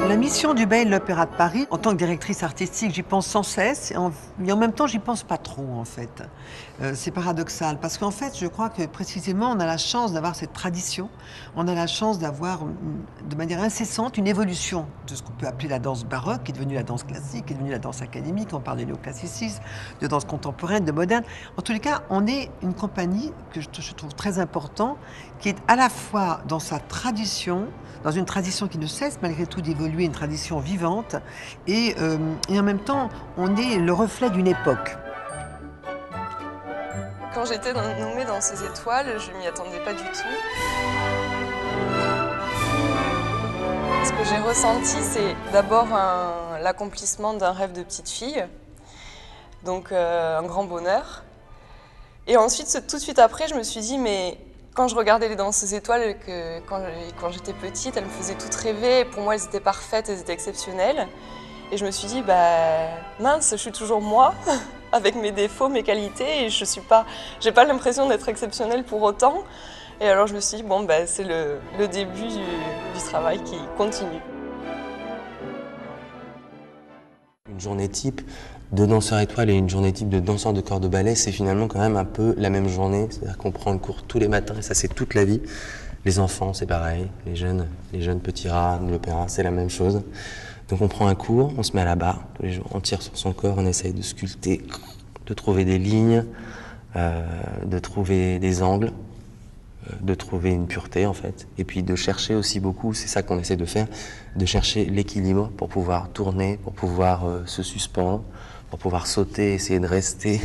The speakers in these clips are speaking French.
La mission du Bail de l'Opéra de Paris, en tant que directrice artistique, j'y pense sans cesse, mais en même temps, j'y pense pas trop, en fait. C'est paradoxal, parce qu'en fait, je crois que précisément, on a la chance d'avoir cette tradition, on a la chance d'avoir, de manière incessante, une évolution de ce qu'on peut appeler la danse baroque, qui est devenue la danse classique, qui est devenue la danse académique, on parle de néoclassicisme, de danse contemporaine, de moderne. En tous les cas, on est une compagnie que je trouve très important, qui est à la fois dans sa tradition, dans une tradition qui ne cesse malgré tout d'évoluer, une tradition vivante, et en même temps, on est le reflet d'une époque. Quand j'étais nommée dans ces étoiles, je m'y attendais pas du tout. Ce que j'ai ressenti, c'est d'abord l'accomplissement d'un rêve de petite fille, donc un grand bonheur. Et ensuite, tout de suite après, je me suis dit, mais quand je regardais les Danseuses étoiles, quand j'étais petite, elles me faisaient toutes rêver. Et pour moi, elles étaient parfaites, elles étaient exceptionnelles. Et je me suis dit, bah mince, je suis toujours moi, avec mes défauts, mes qualités, et j'ai pas l'impression d'être exceptionnelle pour autant. Et alors je me suis dit, bon, bah, c'est le début du travail qui continue. Une journée type de danseur étoile et une journée type de danseur de corps de ballet, c'est finalement quand même un peu la même journée. C'est-à-dire qu'on prend le cours tous les matins et ça c'est toute la vie. Les enfants, c'est pareil. Les jeunes petits rats de l'opéra, c'est la même chose. Donc on prend un cours, on se met à la barre tous les jours, on tire sur son corps, on essaye de sculpter, de trouver des lignes, de trouver des angles, de trouver une pureté en fait, et puis de chercher aussi beaucoup, c'est ça qu'on essaie de faire, de chercher l'équilibre pour pouvoir tourner, pour pouvoir se suspendre, pour pouvoir sauter, essayer de rester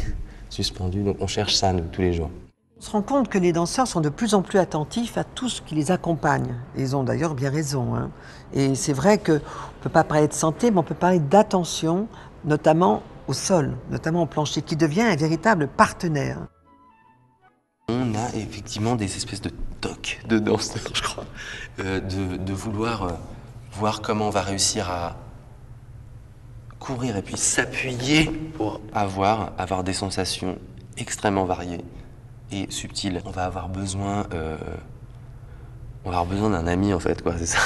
suspendu. Donc on cherche ça nous tous les jours. On se rend compte que les danseurs sont de plus en plus attentifs à tout ce qui les accompagne. Et ils ont d'ailleurs bien raison, hein. Et c'est vrai qu'on ne peut pas parler de santé, mais on peut parler d'attention, notamment au sol, notamment au plancher, qui devient un véritable partenaire. On a effectivement des espèces de tocs de danseurs, je crois, de vouloir voir comment on va réussir à courir et puis s'appuyer pour avoir des sensations extrêmement variées et subtiles. On va avoir besoin d'un ami en fait, quoi, c'est ça.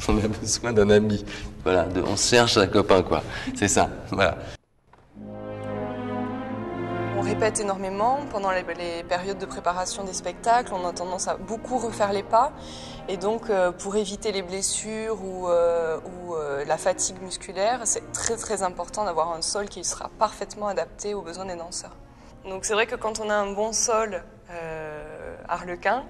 On a besoin d'un ami. Voilà, on cherche un copain, quoi. C'est ça, voilà. On répète énormément pendant les périodes de préparation des spectacles. On a tendance à beaucoup refaire les pas. Et donc, pour éviter les blessures ou la fatigue musculaire, c'est très très important d'avoir un sol qui sera parfaitement adapté aux besoins des danseurs. Donc c'est vrai que quand on a un bon sol arlequin,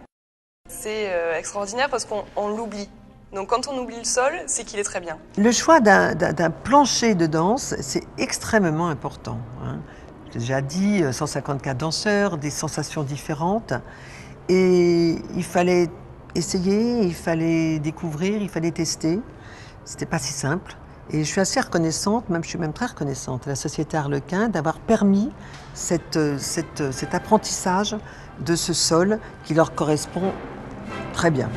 c'est extraordinaire parce qu'on l'oublie. Donc quand on oublie le sol, c'est qu'il est très bien. Le choix d'un plancher de danse, c'est extrêmement important, hein. J'ai déjà dit 154 danseurs, des sensations différentes. Et il fallait essayer, il fallait découvrir, il fallait tester. C'était pas si simple. Et je suis assez reconnaissante, je suis même très reconnaissante à la Société Arlequin d'avoir permis cet apprentissage de ce sol qui leur correspond très bien.